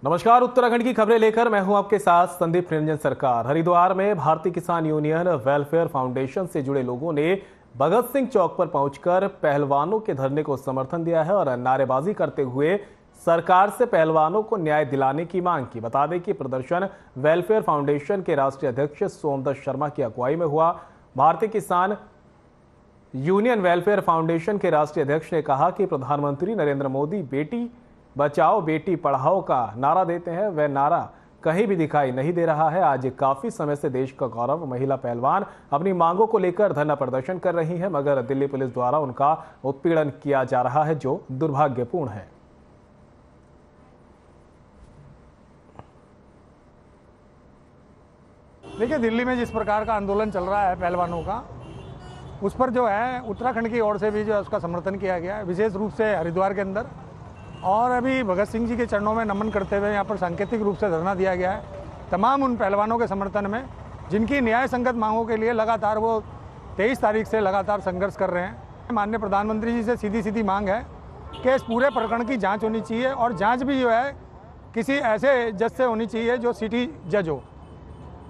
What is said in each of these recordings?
नमस्कार, उत्तराखंड की खबरें लेकर मैं हूं आपके साथ संदीप निरंजन सरकार। हरिद्वार में भारतीय किसान यूनियन वेलफेयर फाउंडेशन से जुड़े लोगों ने भगत सिंह चौक पर पहुंचकर पहलवानों के धरने को समर्थन दिया है और नारेबाजी करते हुए सरकार से पहलवानों को न्याय दिलाने की मांग की। बता दें कि प्रदर्शन वेलफेयर फाउंडेशन के राष्ट्रीय अध्यक्ष सोमदत्त शर्मा की अगुवाई में हुआ। भारतीय किसान यूनियन वेलफेयर फाउंडेशन के राष्ट्रीय अध्यक्ष ने कहा कि प्रधानमंत्री नरेंद्र मोदी बेटी बचाओ बेटी पढ़ाओ का नारा देते हैं, वह नारा कहीं भी दिखाई नहीं दे रहा है। आज काफी समय से देश का गौरव महिला पहलवान अपनी मांगों को लेकर धरना प्रदर्शन कर रही हैं, मगर दिल्ली पुलिस द्वारा उनका उत्पीड़न किया जा रहा है, जो दुर्भाग्यपूर्ण है। देखिए, दिल्ली में जिस प्रकार का आंदोलन चल रहा है पहलवानों का, उस पर जो है उत्तराखंड की ओर से भी जो है उसका समर्थन किया गया है, विशेष रूप से हरिद्वार के अंदर। और अभी भगत सिंह जी के चरणों में नमन करते हुए यहाँ पर सांकेतिक रूप से धरना दिया गया है तमाम उन पहलवानों के समर्थन में जिनकी न्याय संगत मांगों के लिए लगातार वो 23 तारीख से लगातार संघर्ष कर रहे हैं। माननीय प्रधानमंत्री जी से सीधी सीधी मांग है कि इस पूरे प्रकरण की जाँच होनी चाहिए और जाँच भी जो है किसी ऐसे जज से होनी चाहिए जो सिटी जज हो।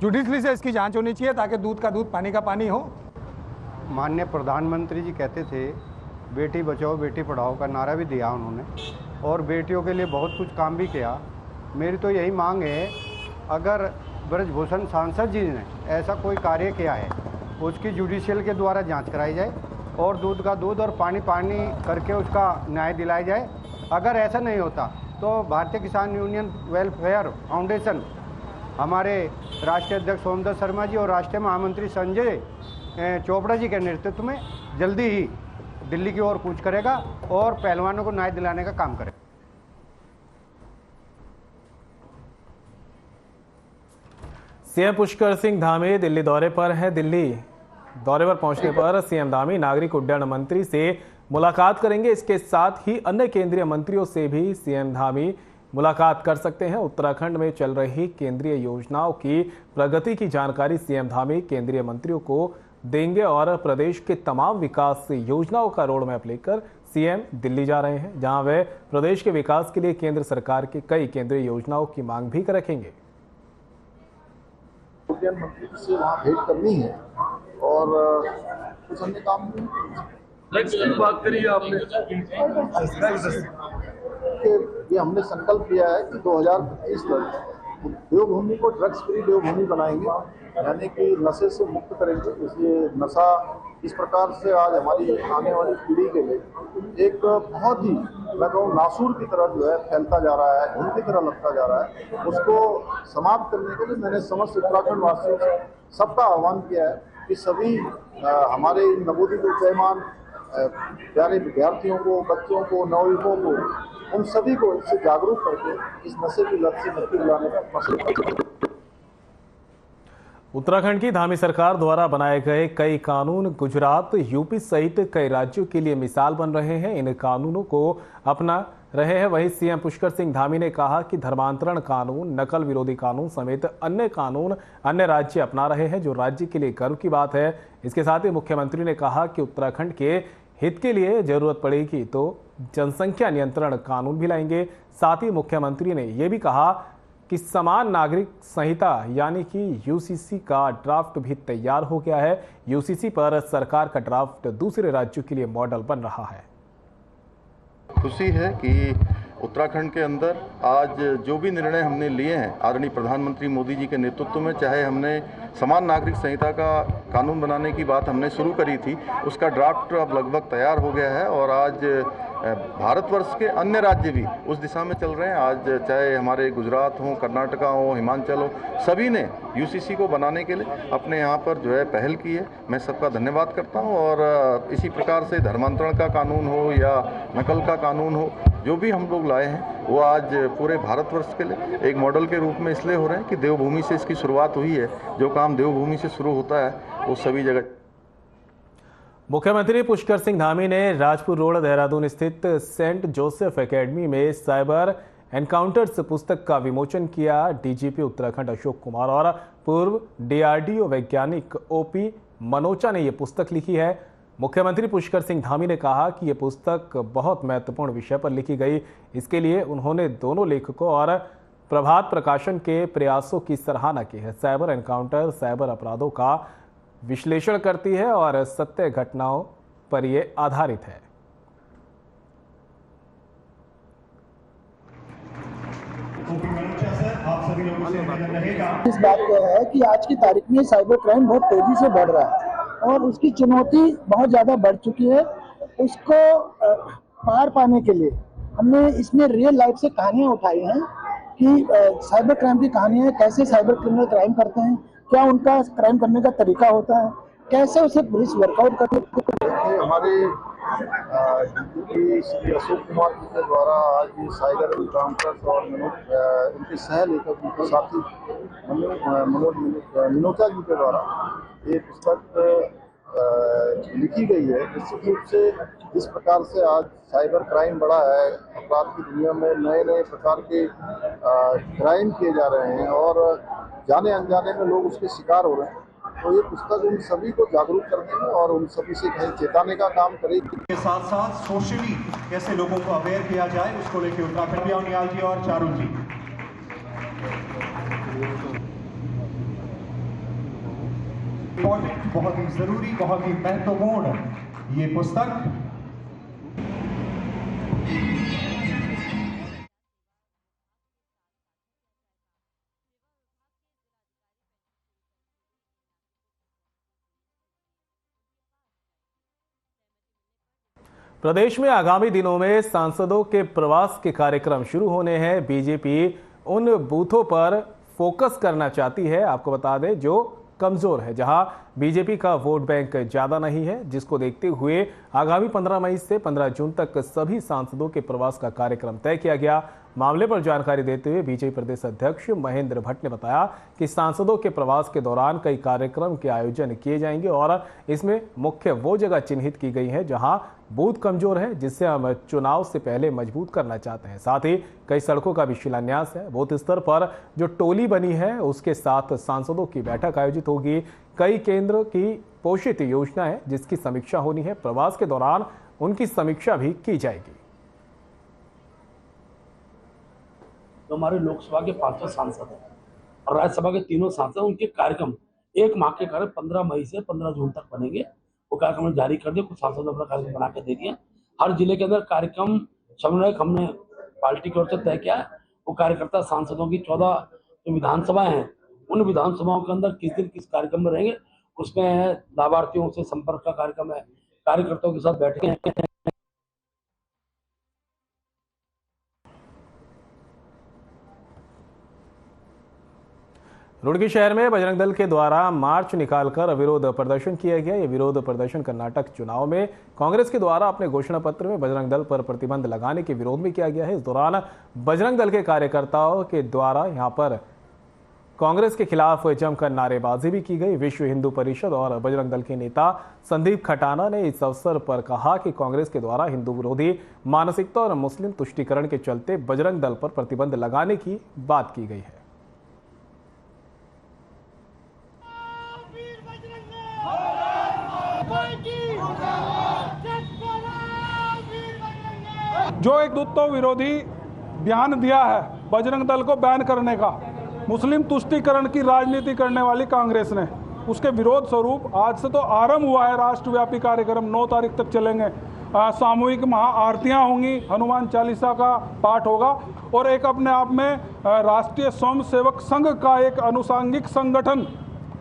जुडिशरी से इसकी जाँच होनी चाहिए ताकि दूध का दूध पानी का पानी हो। माननीय प्रधानमंत्री जी कहते थे बेटी बचाओ बेटी पढ़ाओ का नारा भी दिया उन्होंने और बेटियों के लिए बहुत कुछ काम भी किया। मेरी तो यही मांग है, अगर ब्रजभूषण सांसद जी ने ऐसा कोई कार्य किया है उसकी जुडिशियल के द्वारा जांच कराई जाए और दूध का दूध और पानी पानी करके उसका न्याय दिलाया जाए। अगर ऐसा नहीं होता तो भारतीय किसान यूनियन वेलफेयर फाउंडेशन हमारे राष्ट्रीय अध्यक्ष सोमदत्त शर्मा जी और राष्ट्रीय महामंत्री संजय चोपड़ा जी के नेतृत्व में जल्दी ही दिल्ली की ओर कूच करेगा और पहलवानों को न्याय दिलाने का काम करेगा। सीएम पुष्कर सिंह धामी दिल्ली दौरे पर हैं। दिल्ली दौरे पर पहुंचने पर सीएम धामी नागरिक उड्डयन मंत्री से मुलाकात करेंगे। इसके साथ ही अन्य केंद्रीय मंत्रियों से भी सीएम धामी मुलाकात कर सकते हैं। उत्तराखंड में चल रही केंद्रीय योजनाओं की प्रगति की जानकारी सीएम धामी केंद्रीय मंत्रियों को देंगे और प्रदेश के तमाम विकास योजनाओं का रोड मैप लेकर सीएम दिल्ली जा रहे हैं, जहां वे प्रदेश के विकास के लिए केंद्र सरकार की कई केंद्रीय योजनाओं की मांग भी रखेंगे। उड्डयन मंत्री से वहाँ भेंट करनी है और कुछ अन्य काम की बात करिए आपने कि ये हमने संकल्प लिया है कि 2025 तक देवभूमि को ड्रग्स फ्री देवभूमि बनाएंगे, यानी कि नशे से मुक्त करेंगे। इसलिए नशा इस प्रकार से आज हमारी आने वाली पीढ़ी के लिए एक बहुत ही, मैं कहूँ, नासूर की तरह जो है फैलता जा रहा है, घुन की तरह लगता जा रहा है। उसको समाप्त करने के लिए मैंने समस्त उत्तराखंड वासियों से सबका आह्वान किया है कि सभी हमारे नवोदित उदीयमान प्यारे विद्यार्थियों को, बच्चों को, नवयुवकों को, उन सभी को इससे जागरूक करके इस नशे की लत से मुक्ति दिलाने का मसला। उत्तराखंड की धामी सरकार द्वारा बनाए गए कई कानून गुजरात, यूपी सहित कई राज्यों के लिए मिसाल बन रहे हैं। इन कानूनों को अपना रहे हैं। वहीं सीएम पुष्कर सिंह धामी ने कहा कि धर्मांतरण कानून, नकल विरोधी कानून समेत अन्य कानून अन्य राज्य अपना रहे हैं, जो राज्य के लिए गर्व की बात है। इसके साथ ही मुख्यमंत्री ने कहा कि उत्तराखंड के हित के लिए जरूरत पड़ेगी तो जनसंख्या नियंत्रण कानून भी लाएंगे। साथ ही मुख्यमंत्री ने यह भी कहा कि समान नागरिक संहिता यानी कि यूसीसी का ड्राफ्ट भी तैयार हो गया है। यूसीसी पर सरकार का ड्राफ्ट दूसरे राज्यों के लिए मॉडल बन रहा है। खुशी है कि उत्तराखंड के अंदर आज जो भी निर्णय हमने लिए हैं आदरणीय प्रधानमंत्री मोदी जी के नेतृत्व में, चाहे हमने समान नागरिक संहिता का कानून बनाने की बात हमने शुरू करी थी, उसका ड्राफ्ट अब लगभग तैयार हो गया है और आज भारतवर्ष के अन्य राज्य भी उस दिशा में चल रहे हैं। आज चाहे हमारे गुजरात हो, कर्नाटका हो, हिमाचल हो, सभी ने यूसीसी को बनाने के लिए अपने यहाँ पर जो है पहल की है। मैं सबका धन्यवाद करता हूँ और इसी प्रकार से धर्मांतरण का कानून हो या नकल का कानून हो, जो भी हम लोग लाए हैं वो आज पूरे भारतवर्ष के लिए एक मॉडल के रूप में इसलिए हो रहे हैं कि देवभूमि से इसकी शुरुआत हुई है। जो काम देवभूमि से शुरू होता है वो सभी जगह। मुख्यमंत्री पुष्कर सिंह धामी ने राजपुर रोड देहरादून स्थित सेंट जोसेफ एकेडमी में साइबर एनकाउंटर्स पुस्तक का विमोचन किया। डीजीपी उत्तराखंड अशोक कुमार और पूर्व डीआरडीओ वैज्ञानिक ओपी मनोचा ने यह पुस्तक लिखी है। मुख्यमंत्री पुष्कर सिंह धामी ने कहा कि यह पुस्तक बहुत महत्वपूर्ण विषय पर लिखी गई। इसके लिए उन्होंने दोनों लेखकों और प्रभात प्रकाशन के प्रयासों की सराहना की है। साइबर एनकाउंटर साइबर अपराधों का विश्लेषण करती है और सत्य घटनाओं पर यह आधारित है। इस बात को है कि आज की तारीख में साइबर क्राइम बहुत तेजी से बढ़ रहा है और उसकी चुनौती बहुत ज़्यादा बढ़ चुकी है। उसको पार पाने के लिए हमने इसमें रियल लाइफ से कहानियां उठाई हैं कि साइबर क्राइम की कहानियां, कैसे साइबर क्रिमिनल क्राइम करते हैं, क्या उनका क्राइम करने का तरीका होता है, कैसे उसे पुलिस वर्कआउट करती है। हमारे डीजीपी श्री अशोक कुमार जी के द्वारा आज ये साइबर एनकाउंटर्स और उनके सह लेखक उनके साथी मनोज मिनोचा जी के द्वारा ये पुस्तक लिखी गई है। निश्चित रूप से जिस प्रकार से आज साइबर क्राइम बढ़ा है, अपराध की दुनिया में नए नए प्रकार के क्राइम किए जा रहे हैं और जाने अनजाने में लोग उसके शिकार हो रहे हैं, तो ये पुस्तक उन सभी को जागरूक करने में और उन सभी से कहीं चेताने का काम करेगी। के साथ साथ सोशली कैसे लोगों को अवेयर किया जाए उसको लेकर उत्तराखंड नियाल जी और चारू जी। इंपॉर्टेंट, बहुत ही जरूरी, बहुत ही महत्वपूर्ण ये पुस्तक प्रदेश में आगामी दिनों में सांसदों के प्रवास के कार्यक्रम शुरू होने हैं। बीजेपी उन बूथों पर फोकस करना चाहती है, आपको बता दें, जो कमजोर है, जहां बीजेपी का वोट बैंक ज्यादा नहीं है, जिसको देखते हुए आगामी 15 मई से 15 जून तक सभी सांसदों के प्रवास का कार्यक्रम तय किया गया। मामले पर जानकारी देते हुए बीजेपी प्रदेश अध्यक्ष महेंद्र भट्ट ने बताया कि सांसदों के प्रवास के दौरान कई कार्यक्रम के आयोजन किए जाएंगे और इसमें मुख्य वो जगह चिन्हित की गई है जहां बूथ कमजोर है, जिससे हम चुनाव से पहले मजबूत करना चाहते हैं। साथ ही कई सड़कों का भी शिलान्यास है। बूथ स्तर पर जो टोली बनी है उसके साथ सांसदों की बैठक आयोजित होगी। कई केंद्र की पोषित योजना है जिसकी समीक्षा होनी है। प्रवास के दौरान उनकी समीक्षा भी की जाएगी। तो हमारे लोकसभा के 5 सांसद हैं और राज्यसभा के 3 सांसद, उनके कार्यक्रम एक माह के कार्यक्रम 15 मई से 15 जून तक बनेंगे। वो कार्यक्रम जारी कर दिए, कुछ सांसदों ने अपना कार्यक्रम बना के दे दिया। हर जिले के अंदर कार्यक्रम समन्वयक हमने पार्टी की ओर से तय किया है। वो कार्यकर्ता सांसदों की 14 जो विधानसभाएं हैं, उन विधानसभाओं के अंदर किस दिन किस कार्यक्रम में रहेंगे, उसमें लाभार्थियों से संपर्क का कार्यक्रम है, कार्यकर्ताओं के साथ बैठकें हैं। रुड़की शहर में बजरंग दल के द्वारा मार्च निकालकर विरोध प्रदर्शन किया गया। ये विरोध प्रदर्शन कर्नाटक चुनाव में कांग्रेस के द्वारा अपने घोषणा पत्र में बजरंग दल पर प्रतिबंध लगाने के विरोध में किया गया है। इस दौरान बजरंग दल के कार्यकर्ताओं के द्वारा यहां पर कांग्रेस के खिलाफ जमकर नारेबाजी भी की गई। विश्व हिंदू परिषद और बजरंग दल के नेता संदीप खटाना ने इस अवसर पर कहा कि कांग्रेस के द्वारा हिंदू विरोधी मानसिकता और मुस्लिम तुष्टीकरण के चलते बजरंग दल पर प्रतिबंध लगाने की बात की गई है। जो एक हिंदुत्व विरोधी बयान दिया है बजरंग दल को बैन करने का, मुस्लिम तुष्टीकरण की राजनीति करने वाली कांग्रेस ने, उसके विरोध स्वरूप आज से तो आरंभ हुआ है राष्ट्रव्यापी कार्यक्रम। 9 तारीख तक चलेंगे। सामूहिक महाआरतियां होंगी, हनुमान चालीसा का पाठ होगा और एक अपने आप में राष्ट्रीय स्वयंसेवक संघ का एक अनुषांगिक संगठन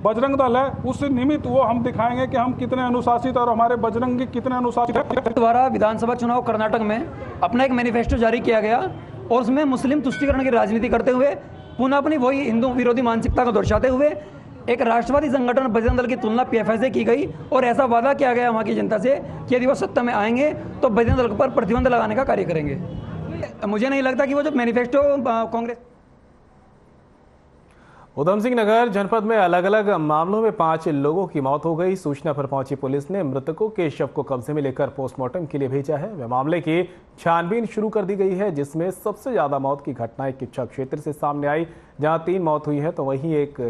बजरंग दल है। उस निमित्त वो हम दिखाएंगे कि हम कितने अनुशासित और हमारे बजरंगी कितने अनुशासित हैं। द्वारा विधानसभा चुनाव कर्नाटक में अपना एक मैनिफेस्टो जारी किया गया और उसमें मुस्लिम तुष्टीकरण की राजनीति करते हुए पुनः अपनी वही हिंदू विरोधी मानसिकता को दर्शाते हुए एक राष्ट्रवादी संगठन बजरंग दल की तुलना पीएफआई से की गई और ऐसा वादा किया गया वहाँ की जनता से कि यदि वो सत्ता में आएंगे तो बजरंग दल पर प्रतिबंध लगाने का कार्य करेंगे। मुझे नहीं लगता कि वो जो मैनिफेस्टो कांग्रेस। उधम सिंह नगर जनपद में अलग अलग मामलों में 5 लोगों की मौत हो गई। सूचना पर पहुंची पुलिस ने मृतकों के शव को कब्जे में लेकर पोस्टमार्टम के लिए भेजा है। मामले की छानबीन शुरू कर दी गई है, जिसमें सबसे ज्यादा मौत की घटनाएं किच्छा क्षेत्र से सामने आई, जहां 3 मौत हुई है, तो वहीं एक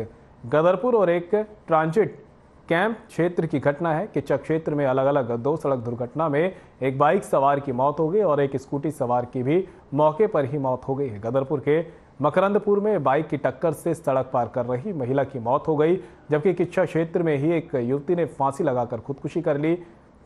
गदरपुर और एक ट्रांजिट कैंप क्षेत्र की घटना है। किच्छा क्षेत्र में अलग अलग 2 सड़क दुर्घटना में एक बाइक सवार की मौत हो गई और एक स्कूटी सवार की भी मौके पर ही मौत हो गई है। गदरपुर के मकरंदपुर में बाइक की टक्कर से सड़क पार कर रही महिला की मौत हो गई, जबकि किच्छा क्षेत्र में ही एक युवती ने फांसी लगाकर खुदकुशी कर ली।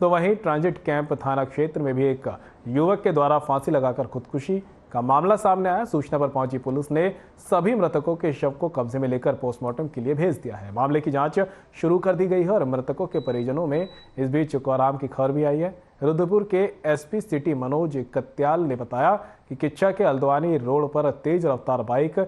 तो वहीं ट्रांजिट कैंप थाना क्षेत्र में भी एक युवक के द्वारा फांसी लगाकर खुदकुशी का मामला सामने आया। सूचना पर पहुंची पुलिस ने सभी मृतकों के शव को कब्जे में लेकर पोस्टमार्टम के लिए भेज दिया है। मामले की जांच शुरू कर दी गई है और मृतकों के परिजनों में इस बीच चौकाराम की खबर भी आई है। रुद्रपुर के एसपी सिटी मनोज कत्याल ने बताया कि किच्छा के हल्द्वानी रोड पर तेज रफ्तार बाइक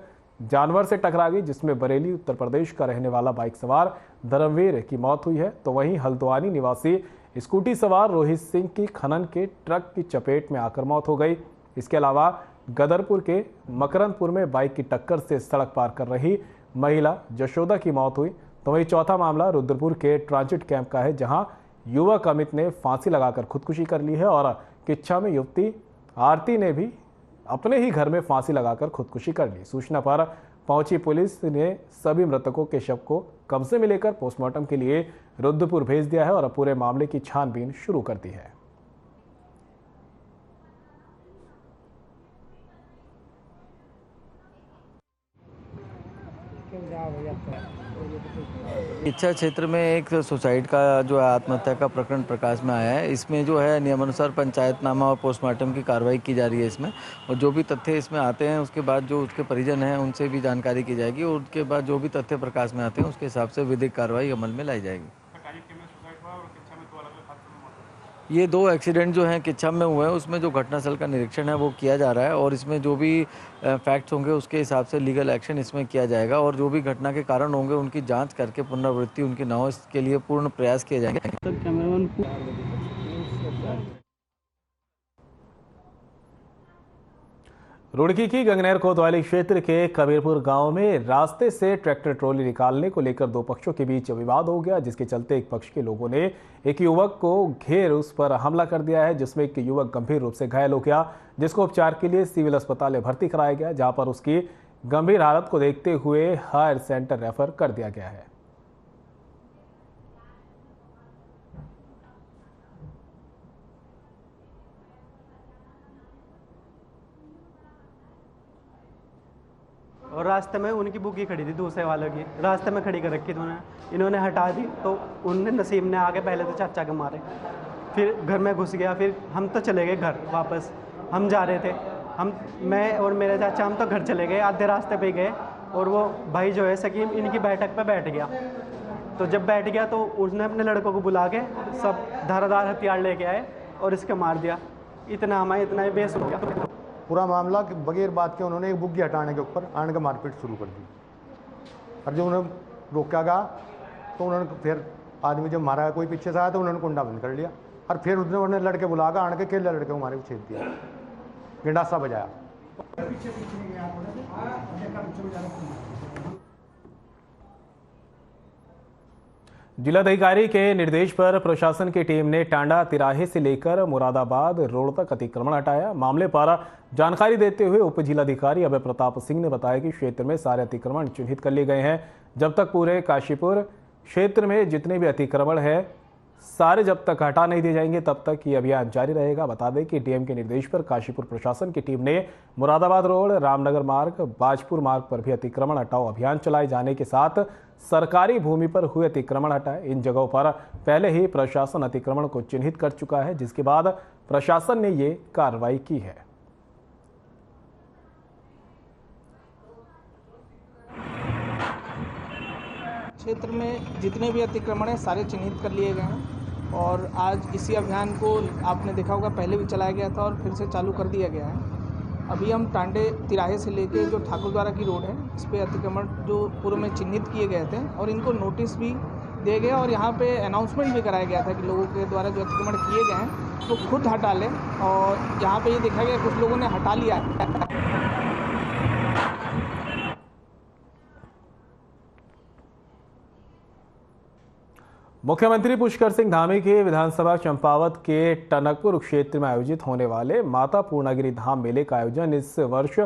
जानवर से टकरा गई, जिसमें बरेली उत्तर प्रदेश का रहने वाला बाइक सवार धर्मवीर की मौत हुई है। तो वहीं हल्द्वानी निवासी स्कूटी सवार रोहित सिंह की खनन के ट्रक की चपेट में आकर मौत हो गई। इसके अलावा गदरपुर के मकरंदपुर में बाइक की टक्कर से सड़क पार कर रही महिला जशोदा की मौत हुई। तो वहीं चौथा मामला रुद्रपुर के ट्रांजिट कैंप का है, जहां युवक अमित ने फांसी लगाकर खुदकुशी कर ली है और किच्छा में युवती आरती ने भी अपने ही घर में फांसी लगाकर खुदकुशी कर ली। सूचना पर पहुंची पुलिस ने सभी मृतकों के शव को कब्जे में लेकर पोस्टमार्टम के लिए रुद्रपुर भेज दिया है और पूरे मामले की छानबीन शुरू कर दी है। किच्छा क्षेत्र में एक सुसाइड का जो है आत्महत्या का प्रकरण प्रकाश में आया है। इसमें जो है नियमानुसार पंचायतनामा और पोस्टमार्टम की कार्रवाई की जा रही है इसमें, और जो भी तथ्य इसमें आते हैं उसके बाद जो उसके परिजन हैं उनसे भी जानकारी की जाएगी और उसके बाद जो भी तथ्य प्रकाश में आते हैं उसके हिसाब से विधिक कार्रवाई अमल में लाई जाएगी। ये दो एक्सीडेंट जो हैं किच्छा में हुए हैं, उसमें जो घटनास्थल का निरीक्षण है वो किया जा रहा है और इसमें जो भी फैक्ट्स होंगे उसके हिसाब से लीगल एक्शन इसमें किया जाएगा और जो भी घटना के कारण होंगे उनकी जांच करके पुनरावृत्ति उनकी न हो इसके लिए पूर्ण प्रयास किए जाएंगे। रुड़की की गंगनहर कोतवाली क्षेत्र के कबीरपुर गांव में रास्ते से ट्रैक्टर ट्रॉली निकालने को लेकर दो पक्षों के बीच विवाद हो गया, जिसके चलते एक पक्ष के लोगों ने एक युवक को घेर उस पर हमला कर दिया है, जिसमें एक युवक गंभीर रूप से घायल हो गया, जिसको उपचार के लिए सिविल अस्पताल में भर्ती कराया गया, जहां पर उसकी गंभीर हालत को देखते हुए हायर सेंटर रेफर कर दिया गया है। और रास्ते में उनकी बुकी खड़ी थी, दूसरे वालों की रास्ते में खड़ी कर रखी थी इन्होंने हटा दी, तो उनने नसीब ने आगे पहले तो चाचा के मारे, फिर घर में घुस गया। फिर हम तो चले गए घर वापस, हम जा रहे थे, मैं और मेरे चाचा हम तो घर चले गए, आधे रास्ते पे गए और वो भाई जो है सकीम इनकी बैठक पे बैठ गया। तो जब बैठ गया तो उसने अपने लड़कों को बुला के सब धारादार हथियार लेके आए और इसके मार दिया। इतना हमारे इतना बेस हो गया। पूरा मामला बगैर बात के उन्होंने एक बुग्गी हटाने के ऊपर आने का मारपीट शुरू कर दी और जब उन्हें रोका गया तो उन्होंने फिर आदमी जब मारा कोई पीछे से आया तो उन्होंने कुंडा बंद कर लिया और फिर उन्होंने लड़के बुला कर आने के खेल लड़के को मारे को छेद दिया, गिंडासा बजाया। जिलाधिकारी के निर्देश पर प्रशासन की टीम ने टांडा तिराहे से लेकर मुरादाबाद रोड तक अतिक्रमण हटाया। मामले पर जानकारी देते हुए उप जिलाधिकारी अभय प्रताप सिंह ने बताया कि क्षेत्र में सारे अतिक्रमण चिन्हित कर लिए गए हैं। जब तक पूरे काशीपुर क्षेत्र में जितने भी अतिक्रमण है सारे जब तक हटा नहीं दिए जाएंगे तब तक ये अभियान जारी रहेगा। बता दें कि डीएम के निर्देश पर काशीपुर प्रशासन की टीम ने मुरादाबाद रोड, रामनगर मार्ग, बाजपुर मार्ग पर भी अतिक्रमण हटाओ अभियान चलाए जाने के साथ सरकारी भूमि पर हुए अतिक्रमण हटाए। इन जगहों पर पहले ही प्रशासन अतिक्रमण को चिन्हित कर चुका है, जिसके बाद प्रशासन ने ये कार्रवाई की है। क्षेत्र में जितने भी अतिक्रमण हैं सारे चिन्हित कर लिए गए हैं और आज इसी अभियान को आपने देखा होगा पहले भी चलाया गया था और फिर से चालू कर दिया गया है। अभी हम टांडे तिराहे से लेके जो ठाकुरद्वारा की रोड है इस पे अतिक्रमण जो पूर्व में चिन्हित किए गए थे और इनको नोटिस भी दिए गए और यहाँ पे अनाउंसमेंट भी कराया गया था कि लोगों के द्वारा जो अतिक्रमण किए गए हैं वो खुद हटा लें और यहाँ पे ये देखा गया कुछ लोगों ने हटा लिया है। मुख्यमंत्री पुष्कर सिंह धामी के विधानसभा चंपावत के टनकपुर क्षेत्र में आयोजित होने वाले माता पूर्णागिरी धाम मेले का आयोजन इस वर्ष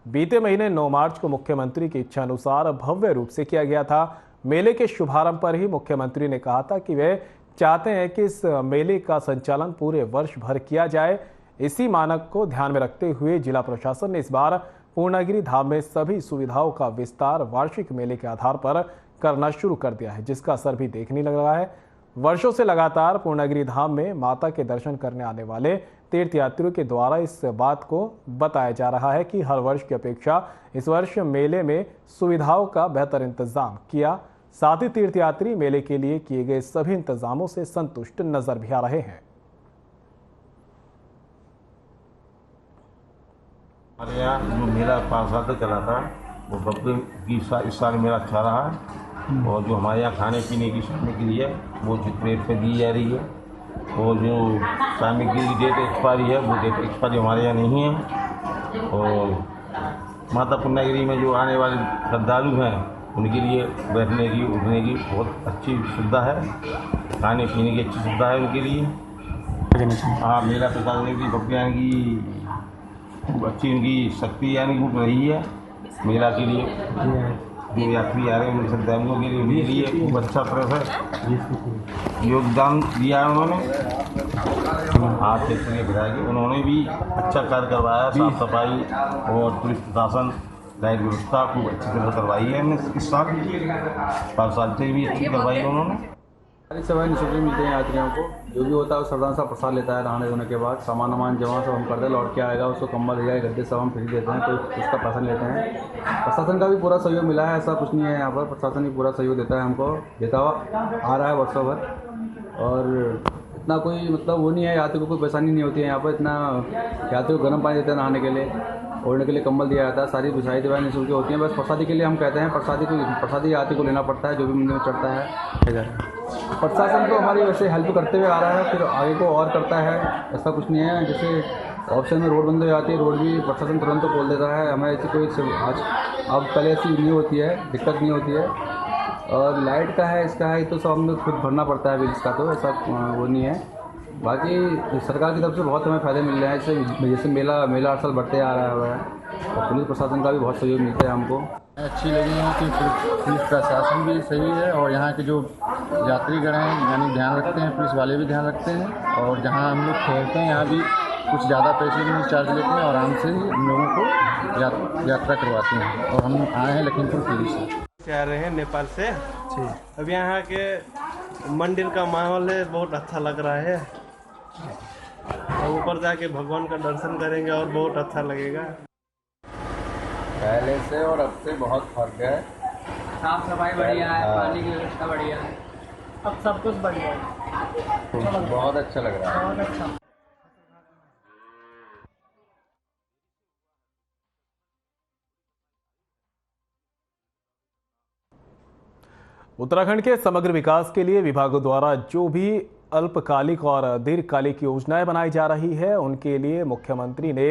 बीते महीने 9 मार्च को मुख्यमंत्री की इच्छा अनुसार भव्य रूप से किया गया था। मेले के शुभारंभ पर ही मुख्यमंत्री ने कहा था कि वे चाहते हैं कि इस मेले का संचालन पूरे वर्ष भर किया जाए। इसी मानक को ध्यान में रखते हुए जिला प्रशासन ने इस बार पूर्णागिरि धाम में सभी सुविधाओं का विस्तार वार्षिक मेले के आधार पर करना शुरू कर दिया है, जिसका असर भी देखने लग रहा है। वर्षों से लगातार पूर्णागिरि धाम में माता के दर्शन करने आने वाले तीर्थयात्रियों के द्वारा इस बात को बताया जा रहा है कि हर वर्ष की अपेक्षा इस वर्ष मेले में सुविधाओं का बेहतर इंतजाम किया। साथ ही तीर्थयात्री मेले के लिए किए गए सभी इंतजामों से संतुष्ट नजर भी आ रहे हैं। हमारे यहाँ जो मेला 5 साल तक चला था वो भव्य इस साल मेला अच्छा रहा है। और जो हमारे यहाँ खाने पीने की सामग्री है वो उचित रेट पे दी जा रही है। और जो सामग्री की डेट एक्सपायरी है वो डेट एक्सपायरी हमारे यहाँ नहीं है। और माता पूर्णागिरि में जो आने वाले श्रद्धालु हैं उनके लिए बैठने की उठने की बहुत अच्छी सुविधा है, खाने पीने की अच्छी सुविधा है उनके लिए। हाँ, मेला प्रशासन की भक्तियान की अच्छी उनकी शक्ति यानी उठ रही है। मेला के लिए जो यात्री आ रहे हैं उन श्रद्धालुओं के लिए खूब अच्छा तरह से योगदान दिया है उन्होंने। आज क्षेत्रीय विधायक उन्होंने भी अच्छा कार्य करवाया, साफ सफाई और पुलिस प्रशासन लाइट व्यवस्था खूब अच्छी तरह करवाई है। इस साल 5 साल से भी अच्छी करवाई है उन्होंने। सारी सेवाएं निःशुल्क मिलते हैं यात्रियों को। जो भी होता है वो सरदार साहब प्रसाद लेता है नहाने धोने के बाद। सामान जमा सब हम करते हैं, लौट के आएगा उसको कंबल दिया गद्दे सब हम फ्री देते हैं, कोई उसका पैसा लेते हैं। प्रशासन का भी पूरा सहयोग मिला है, ऐसा कुछ नहीं है यहाँ पर। प्रशासन भी पूरा सहयोग देता है हमको, देता हुआ आ रहा है वर्षों भर। और इतना कोई मतलब वो नहीं है, यात्री को कोई परेशानी नहीं होती है यहाँ पर। इतना यात्री को गर्म पानी देते हैं नहाने के लिए, ओढ़ने के लिए कंबल दिया जाता है, सारी बिछाई दवाई निःशुल्क होती हैं। बस प्रसादी के लिए हम कहते हैं प्रसादी यात्री को लेना पड़ता है जो भी मंदिर में चढ़ता है। प्रशासन तो हमारी वैसे हेल्प करते हुए आ रहा है, फिर आगे को और करता है, ऐसा कुछ नहीं है। जैसे ऑप्शन में रोड बंद हो जाती है, रोड भी प्रशासन तुरंत तो खोल देता है। हमें ऐसी कोई आज अब पहले ऐसी नहीं होती है, दिक्कत नहीं होती है। और लाइट का है, इसका है, तो सब हमें खुद भरना पड़ता है बिल्स का, तो ऐसा वो नहीं है। बाकी सरकार की तरफ से बहुत हमें फ़ायदे मिल रहे हैं। इससे जैसे मेला हर साल बढ़ते आ रहा है और पुलिस प्रशासन का भी बहुत सहयोग मिलता है हमको। अच्छी लगी है कि पुलिस प्रशासन भी सही है और यहाँ के जो यात्रीगण हैं यानी ध्यान रखते हैं, पुलिस वाले भी ध्यान रखते हैं। और जहाँ हम लोग ठहरते हैं यहाँ भी कुछ ज़्यादा पैसे नहीं चार्ज लेते हैं और आराम से ही हम लोगों को यात्रा करवाते हैं। और हम आए हैं लखीमपुर खीरी से आ रहे हैं नेपाल से। अब यहाँ के मंदिर का माहौल है, बहुत अच्छा लग रहा है। और ऊपर जाके भगवान का दर्शन करेंगे और बहुत अच्छा लगेगा। पहले से और अब से बहुत फर्क है। साफ सफाई बढ़िया है, पानी की व्यवस्था बढ़िया है, अब सब कुछ बढ़िया है। बहुत अच्छा लग रहा है, बहुत अच्छा। उत्तराखंड के समग्र विकास के लिए विभागों द्वारा जो भी अल्पकालिक और दीर्घकालिक योजनाएं बनाई जा रही है उनके लिए मुख्यमंत्री ने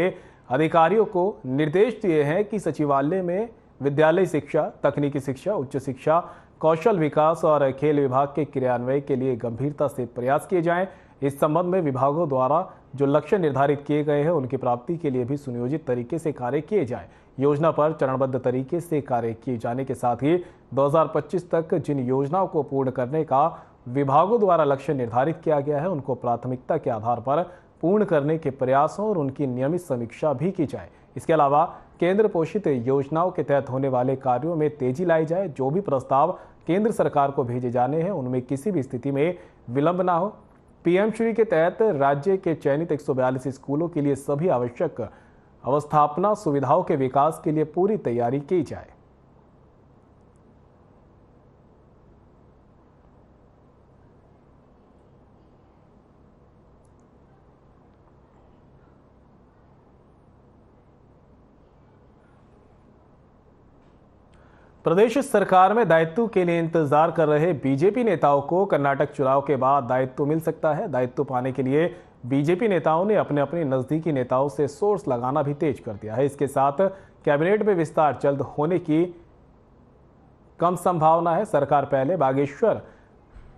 अधिकारियों को निर्देश दिए हैं कि सचिवालय में विद्यालय शिक्षा, तकनीकी शिक्षा, उच्च शिक्षा, कौशल विकास और खेल विभाग के क्रियान्वयन के लिए गंभीरता से प्रयास किए जाएं। इस संबंध में विभागों द्वारा जो लक्ष्य निर्धारित किए गए हैं उनकी प्राप्ति के लिए भी सुनियोजित तरीके से कार्य किए जाएं। योजना पर चरणबद्ध तरीके से कार्य किए जाने के साथ ही 2025 तक जिन योजनाओं को पूर्ण करने का विभागों द्वारा लक्ष्य निर्धारित किया गया है उनको प्राथमिकता के आधार पर पूर्ण करने के प्रयासों और उनकी नियमित समीक्षा भी की जाए। इसके अलावा केंद्र पोषित योजनाओं के तहत होने वाले कार्यों में तेजी लाई जाए। जो भी प्रस्ताव केंद्र सरकार को भेजे जाने हैं उनमें किसी भी स्थिति में विलंब ना हो। पीएम श्री के तहत राज्य के चयनित 142 स्कूलों के लिए सभी आवश्यक अवस्थापना सुविधाओं के विकास के लिए पूरी तैयारी की जाए। प्रदेश सरकार में दायित्व के लिए इंतजार कर रहे बीजेपी नेताओं को कर्नाटक चुनाव के बाद दायित्व मिल सकता है। दायित्व पाने के लिए बीजेपी नेताओं ने अपने नजदीकी नेताओं से सोर्स लगाना भी तेज कर दिया है। इसके साथ कैबिनेट में विस्तार जल्द होने की कम संभावना है। सरकार पहले बागेश्वर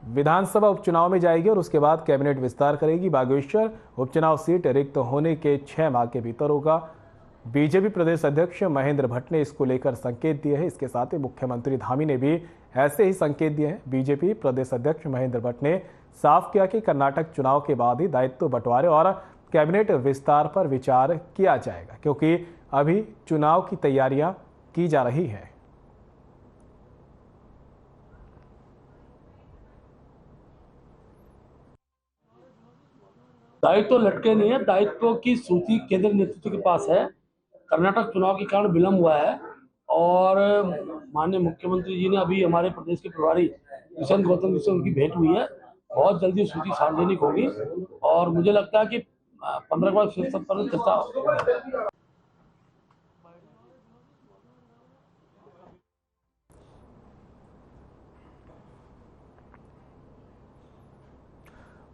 विधानसभा उपचुनाव में जाएगी और उसके बाद कैबिनेट विस्तार करेगी। बागेश्वर उपचुनाव सीट रिक्त होने के 6 माह के भीतर होगा। बीजेपी प्रदेश अध्यक्ष महेंद्र भट्ट ने इसको लेकर संकेत दिए हैं। इसके साथ ही मुख्यमंत्री धामी ने भी ऐसे ही संकेत दिए हैं। बीजेपी प्रदेश अध्यक्ष महेंद्र भट्ट ने साफ किया कि कर्नाटक चुनाव के बाद ही दायित्व बंटवारे और कैबिनेट विस्तार पर विचार किया जाएगा, क्योंकि अभी चुनाव की तैयारियां की जा रही है। दायित्व लटके नहीं है, दायित्व की सूची केंद्रीय नेतृत्व के पास है। कर्नाटक चुनाव के कारण विलंब हुआ है और माननीय मुख्यमंत्री जी ने अभी हमारे प्रदेश के प्रभारी दुष्यंत गौतम जी से उनकी भेंट हुई है। बहुत जल्दी सूची सार्वजनिक होगी और मुझे लगता है कि 15 के बाद फिर सब पर चर्चा।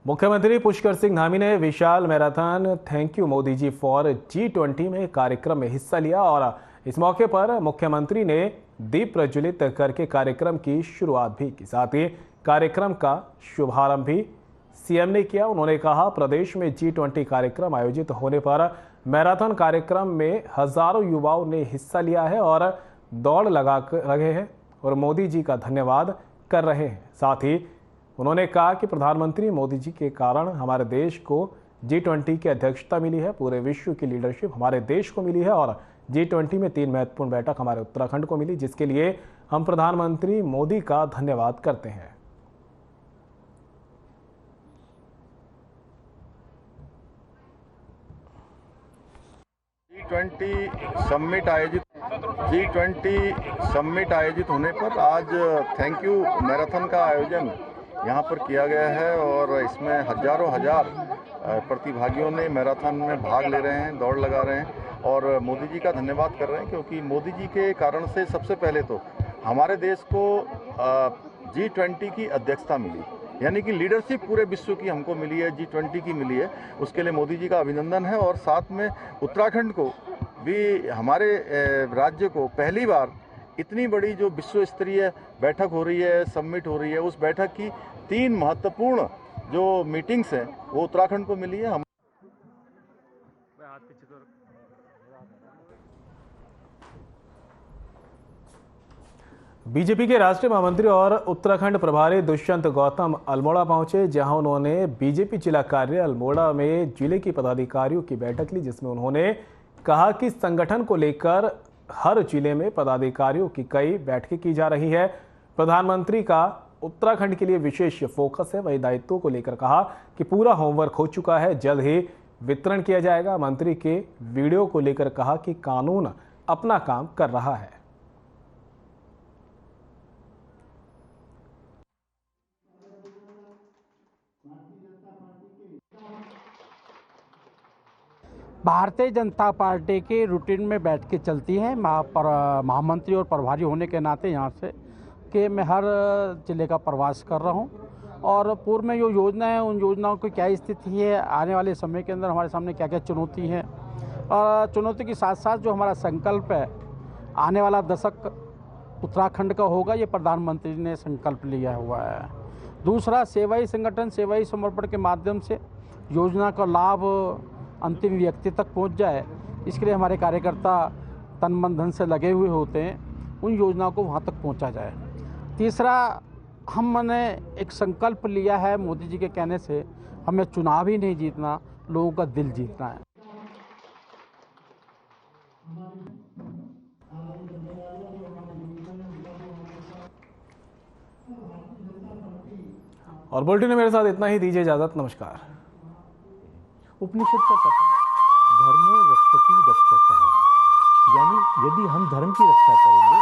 मुख्यमंत्री पुष्कर सिंह धामी ने विशाल marathon thank you Modi ji for G20 में कार्यक्रम में हिस्सा लिया और इस मौके पर मुख्यमंत्री ने दीप प्रज्वलित करके कार्यक्रम की शुरुआत भी की। साथ ही कार्यक्रम का शुभारंभ भी सीएम ने किया। उन्होंने कहा, प्रदेश में G20 कार्यक्रम आयोजित होने पर मैराथन कार्यक्रम में हजारों युवाओं ने हिस्सा लिया है और दौड़ लगा रहे हैं और मोदी जी का धन्यवाद कर रहे हैं। साथ ही उन्होंने कहा कि प्रधानमंत्री मोदी जी के कारण हमारे देश को G20 की अध्यक्षता मिली है, पूरे विश्व की लीडरशिप हमारे देश को मिली है और G20 में 3 महत्वपूर्ण बैठक हमारे उत्तराखंड को मिली, जिसके लिए हम प्रधानमंत्री मोदी का धन्यवाद करते हैं। G20 समिट आयोजित होने पर आज थैंक यू मैराथन का आयोजन यहाँ पर किया गया है और इसमें हजारों प्रतिभागियों ने मैराथन में भाग ले रहे हैं, दौड़ लगा रहे हैं और मोदी जी का धन्यवाद कर रहे हैं, क्योंकि मोदी जी के कारण से सबसे पहले तो हमारे देश को G20 की अध्यक्षता मिली, यानी कि लीडरशिप पूरे विश्व की हमको मिली है, G20 की मिली है। उसके लिए मोदी जी का अभिनंदन है और साथ में उत्तराखंड को भी, हमारे राज्य को पहली बार इतनी बड़ी जो विश्व स्तरीय बैठक हो रही है, समिट हो रही है, उस बैठक की 3 महत्वपूर्ण जो मीटिंग्स हैं वो उत्तराखंड को मिली है। बीजेपी के राष्ट्रीय महामंत्री और उत्तराखंड प्रभारी दुष्यंत गौतम अल्मोड़ा पहुंचे, जहां उन्होंने बीजेपी जिला कार्यालय अल्मोड़ा में जिले की पदाधिकारियों की बैठक ली, जिसमें उन्होंने कहा कि संगठन को लेकर हर जिले में पदाधिकारियों की कई बैठकें की जा रही है। प्रधानमंत्री का उत्तराखंड के लिए विशेष फोकस है। वही दायित्वों को लेकर कहा कि पूरा होमवर्क हो चुका है, जल्द ही वितरण किया जाएगा। मंत्री के वीडियो को लेकर कहा कि कानून अपना काम कर रहा है। भारतीय जनता पार्टी की रूटीन में बैठ के चलती है। महामंत्री और प्रभारी होने के नाते यहाँ से कि मैं हर जिले का प्रवास कर रहा हूँ और पूर्व में जो योजना है उन योजनाओं की क्या स्थिति है, आने वाले समय के अंदर हमारे सामने क्या क्या चुनौती है और चुनौती के साथ साथ जो हमारा संकल्प है आने वाला दशक उत्तराखंड का होगा, ये प्रधानमंत्री ने संकल्प लिया हुआ है। दूसरा, सेवाई संगठन सेवाई समर्पण के माध्यम से योजना का लाभ अंतिम व्यक्ति तक पहुंच जाए, इसके लिए हमारे कार्यकर्ता तन मन धन से लगे हुए होते हैं, उन योजनाओं को वहां तक पहुंचा जाए। तीसरा, हमने एक संकल्प लिया है मोदी जी के कहने से, हमें चुनाव ही नहीं जीतना, लोगों का दिल जीतना है। और बुलेटिन में मेरे साथ इतना ही, दीजिए इजाजत, नमस्कार। उपनिषद का कथन धर्मो रक्षति रक्षकः, यानी यदि हम धर्म की रक्षा करेंगे